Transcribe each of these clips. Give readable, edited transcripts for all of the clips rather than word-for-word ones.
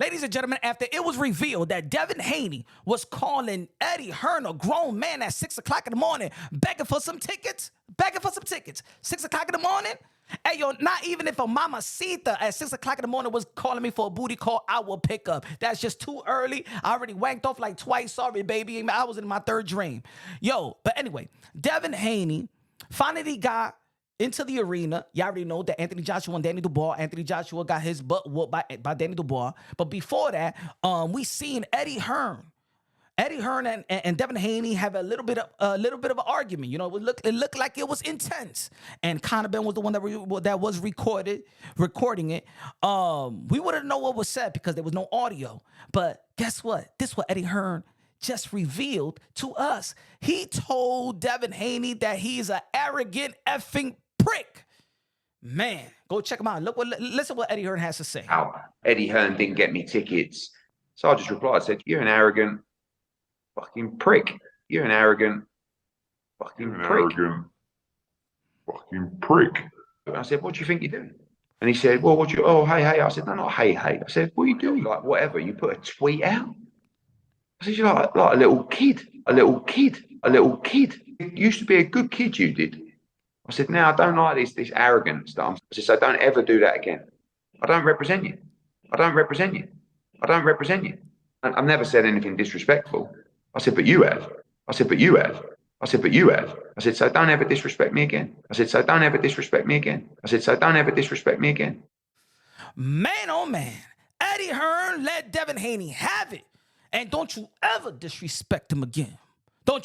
Ladies and gentlemen, after it was revealed that Devin Haney was calling Eddie Hearn a grown man at 6 o'clock in the morning, begging for some tickets, 6 o'clock in the morning. Hey, yo, not even if a mamacita at 6 o'clock in the morning was calling me for a booty call, I will pick up. That's just too early. I already wanked off like twice. Sorry, baby. I was in my third dream. Yo, but anyway, Devin Haney finally got into the arena. You already know that Anthony Joshua and Danny Dubois. Anthony Joshua got his butt whooped by Danny Dubois. But before that, we seen Eddie Hearn. Eddie Hearn and Devin Haney have a little bit of an argument. You know, it looked like it was intense. And Conor Ben was the one that was recording it. We wouldn't know what was said because there was no audio. But guess what? This is what Eddie Hearn just revealed to us. He told Devin Haney that he's an arrogant effing prick. Man, go check him out. Listen what Eddie Hearn has to say. Eddie Hearn didn't get me tickets. So I just replied, I said, you're an arrogant fucking prick. You're an arrogant fucking prick. And I said, what do you think you're doing? And he said, well, hey. I said, no, not hey. I said, what are you doing? Like, whatever. You put a tweet out. I said, you're like a little kid. You used to be a good kid, you did. I said, now I don't like this arrogant stuff. I said, so don't ever do that again. I don't represent you. I've never said anything disrespectful. I said, but you have. I said, so don't ever disrespect me again. Man, oh man. Eddie Hearn let Devin Haney have it. And don't you ever disrespect him again. Devin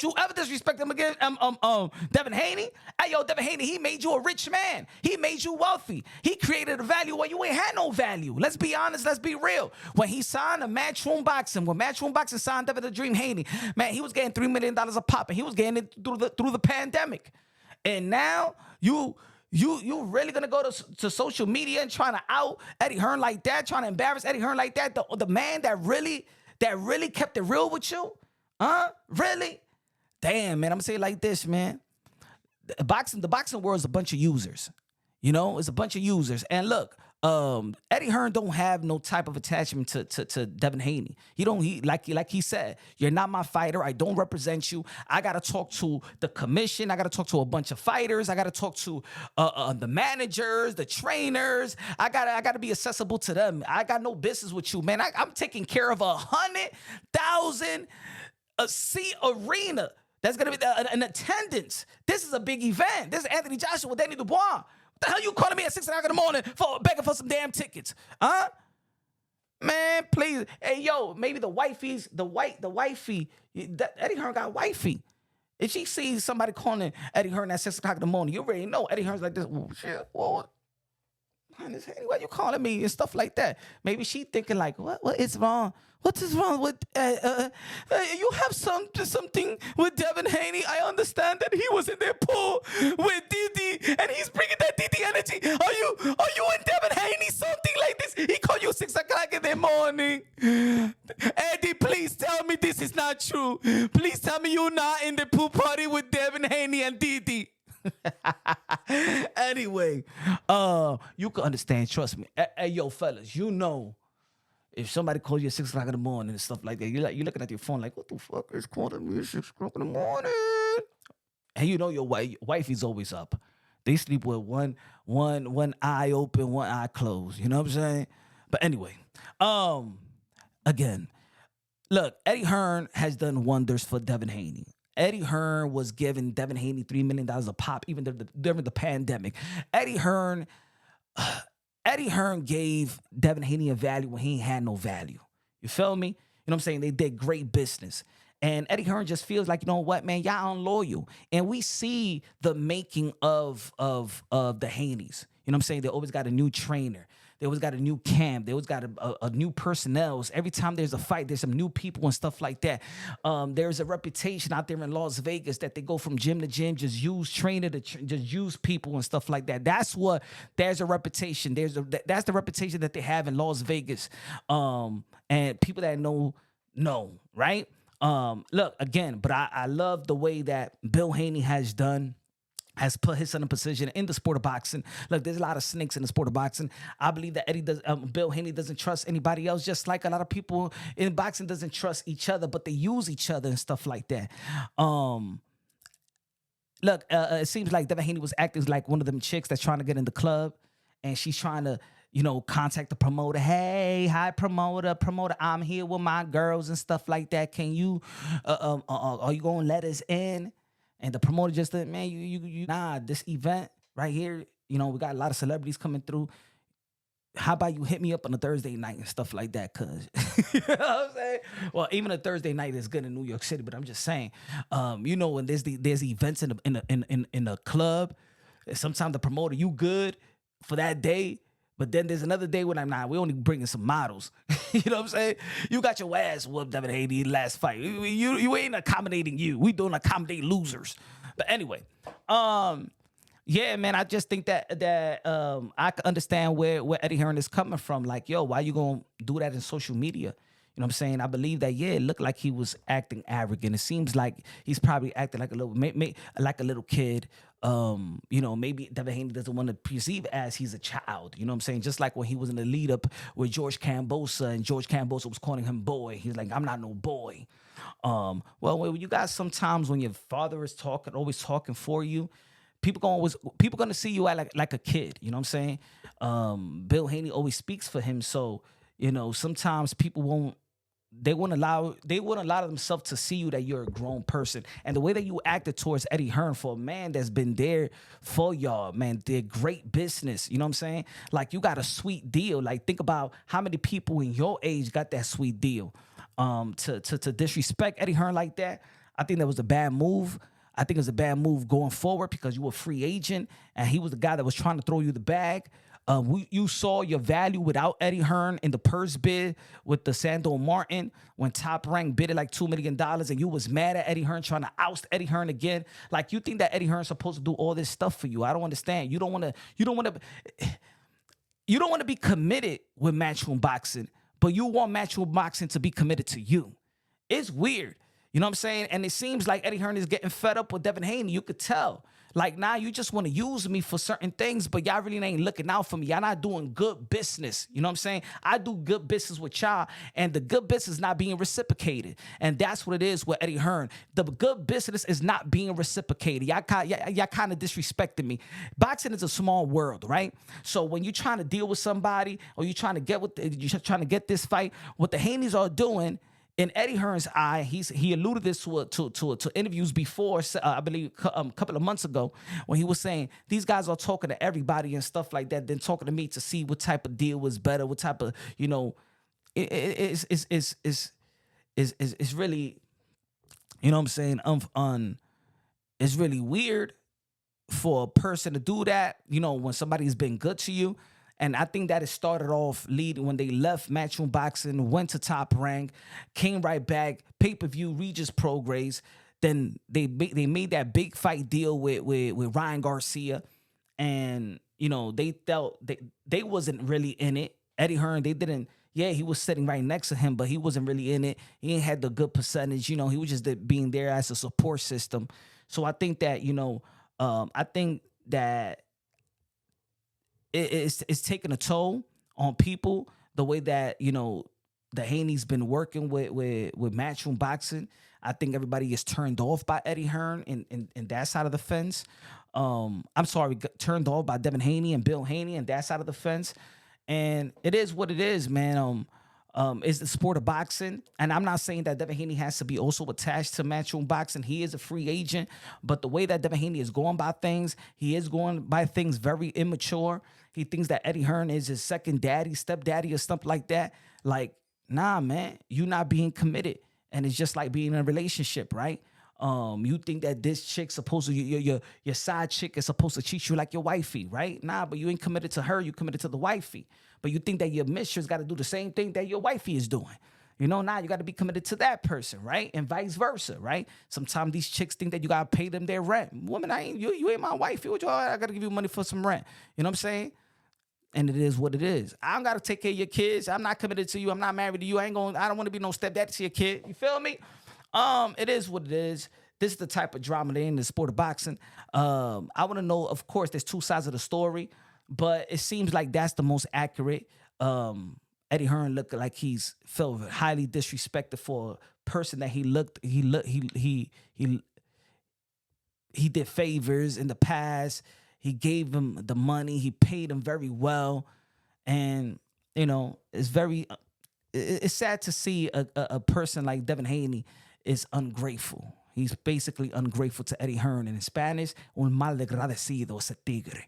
Haney. Hey, yo, Devin Haney, he made you a rich man. He made you wealthy. He created a value where you ain't had no value. Let's be honest. Let's be real. When he signed Matchroom Boxing signed Devin the Dream Haney, man, he was getting $3 million a pop, and he was getting it through the pandemic. And now you really gonna go to social media and trying to out Eddie Hearn like that, trying to embarrass Eddie Hearn like that, the man that really kept it real with you? Really? Damn, man, I'm gonna say it like this, man. The boxing world is a bunch of users. You know, it's a bunch of users. And look, Eddie Hearn don't have no type of attachment to Devin Haney. Like he said, you're not my fighter. I don't represent you. I gotta talk to the commission. I gotta talk to a bunch of fighters. I gotta talk to the managers, the trainers. I gotta be accessible to them. I got no business with you, man. I'm taking care of 100,000 seat arena. That's going to be an attendance. This is a big event. This is Anthony Joshua with Danny Dubois. What the hell you calling me at 6 o'clock in the morning begging for some damn tickets? Huh? Man, please. Hey, yo, maybe the wifey, Eddie Hearn got wifey. If she sees somebody calling Eddie Hearn at 6 o'clock in the morning, you already know Eddie Hearn's like this. Oh, shit. Well, why you calling me and stuff like that? Maybe she thinking like, what is wrong? What is wrong with you have something with Devin Haney? I understand that he was in their pool with Didi and he's bringing that Didi energy. Are you and Devin Haney something like this? He called you 6 o'clock in the morning. Eddie, please tell me this is not true. Please tell me you're not in the pool party with Devin Haney and Didi. Anyway, you can understand. Trust me. Hey, yo, fellas, you know, if somebody calls you at 6 o'clock in the morning and stuff like that, you're looking at your phone like, what the fuck is calling me at 6 o'clock in the morning? And you know your wife is always up. They sleep with one eye open, one eye closed. You know what I'm saying? But anyway, again, look, Eddie Hearn has done wonders for Devin Haney. Eddie Hearn was giving Devin Haney $3 million a pop even during the pandemic. Eddie Hearn gave Devin Haney a value when he ain't had no value. You feel me? You know what I'm saying? They did great business. And Eddie Hearn just feels like, you know what, man, y'all unloyal. And we see the making of the Haneys. You know what I'm saying? They always got a new trainer. They always got a new camp. They always got a new personnel. Every time there's a fight, there's some new people and stuff like that. There's a reputation out there in Las Vegas that they go from gym to gym, just use trainer to just use people and stuff like that. There's a reputation. That's the reputation that they have in Las Vegas. And people that know, right? Look, again, but I love the way that Bill Haney has done has put his son in position in the sport of boxing. Look, there's a lot of snakes in the sport of boxing. I believe that Bill Haney doesn't trust anybody else, just like a lot of people in boxing doesn't trust each other, but they use each other and stuff like that. Look, it seems like Devin Haney was acting like one of them chicks that's trying to get in the club, and she's trying to, contact the promoter. Hey, hi promoter, I'm here with my girls and stuff like that. Can you, are you gonna let us in? And the promoter just said, man, nah, this event right here, we got a lot of celebrities coming through. How about you hit me up on a Thursday night and stuff like that? Cause you know what I'm saying? Well, even a Thursday night is good in New York City, but I'm just saying, when there's events in a club, sometimes the promoter, you good for that day. But then there's another day when we only bringing some models. You know what I'm saying? You got your ass whooped, Devin Haney, last fight. You ain't accommodating you. We don't accommodate losers. But anyway, yeah, man, I just think that I can understand where Eddie Hearn is coming from. Like, yo, why you gonna do that in social media? You know what I'm saying? I believe that, yeah, it looked like he was acting arrogant. It seems like he's probably acting like like a little kid. Maybe Devin Haney doesn't want to perceive as he's a child. You know what I'm saying? Just like when he was in the lead up with George Cambosa, and George Cambosa was calling him boy. He's like, I'm not no boy. Well, you guys, sometimes when your father is always talking for you, people gonna see you like a kid. You know what I'm saying? Bill Haney always speaks for him, so sometimes people won't. They wouldn't allow themselves to see you that you're a grown person. And the way that you acted towards Eddie Hearn, for a man that's been there for y'all, man, did great business. You know what I'm saying? Like, you got a sweet deal. Like, think about how many people in your age got that sweet deal. To disrespect Eddie Hearn like that, I think that was a bad move. I think it was a bad move going forward, because you were a free agent and he was the guy that was trying to throw you the bag. You saw your value without Eddie Hearn in the purse bid with the Sandor Martin when Top Rank bid like $2 million, and you was mad at Eddie Hearn trying to oust Eddie Hearn again. Like, you think that Eddie Hearn's supposed to do all this stuff for you? I don't understand. You don't want to be committed with Matchroom Boxing, but you want Matchroom Boxing to be committed to you. It's weird. You know what I'm saying? And it seems like Eddie Hearn is getting fed up with Devin Haney. You could tell. Like, now you just want to use me for certain things, but y'all really ain't looking out for me. Y'all not doing good business. You know what I'm saying? I do good business with y'all, and the good business is not being reciprocated. And that's what it is with Eddie Hearn. The good business is not being reciprocated. Y'all kind of disrespecting me. Boxing is a small world, right? So when you're trying to deal with somebody, or you're trying to get this fight, what the Haneys are doing, in Eddie Hearn's eye, he alluded this to interviews before, I believe a couple of months ago, when he was saying these guys are talking to everybody and stuff like that, then talking to me to see what type of deal was better, what type of, it's really, you know what I'm saying, it's really weird for a person to do that, when somebody's been good to you. And I think that it started off leading when they left Matchroom Boxing, went to Top Rank, came right back, pay-per-view, Regis Prograis. Then they made that big fight deal with Ryan Garcia. And, they felt they wasn't really in it. Eddie Hearn, he was sitting right next to him, but he wasn't really in it. He ain't had the good percentage. He was just being there as a support system. So I think that, it's taking a toll on people, the way that the Haney's been working with Matchroom Boxing. I think everybody is turned off by Eddie Hearn in that side of the fence. Turned off by Devin Haney and Bill Haney and that side of the fence. And it is what it is, man. It's the sport of boxing. And I'm not saying that Devin Haney has to be also attached to Matchroom Boxing. He is a free agent. But the way that Devin Haney is going by things, he is going by things very immature. He thinks that Eddie Hearn is his second daddy, stepdaddy, or something like that. Like, nah, man, you're not being committed. And it's just like being in a relationship, right? You think that this chick's supposed to, your side chick is supposed to treat you like your wifey, right? Nah, but you ain't committed to her, you committed to the wifey. But you think that your mistress got to do the same thing that your wifey is doing. Now you got to be committed to that person, right? And vice versa, right? Sometimes these chicks think that you got to pay them their rent. Woman, you ain't my wifey. I got to give you money for some rent. You know what I'm saying? And it is what it is. I don't got to take care of your kids. I'm not committed to you. I'm not married to you. I don't want to be no stepdaddy to your kid. You feel me? It is what it is. this is the type of drama they in the sport of boxing. I want to know, of course, there's two sides of the story, but it seems like that's the most accurate. Eddie Hearn looked like he's felt highly disrespected for a person that he did favors in the past. He gave him the money. He paid him very well, and you know, it's sad to see a person like Devin Haney is ungrateful. He's basically ungrateful to Eddie Hearn. In Spanish, un malagradecido ese tigre.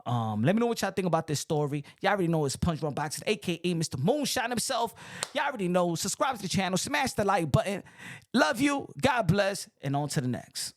Let me know what y'all think about this story. Y'all already know it's Punch Drunk Boxing, a.k.a. Mr. Moonshine himself. Y'all already know. Subscribe to the channel. Smash the like button. Love you. God bless. And on to the next.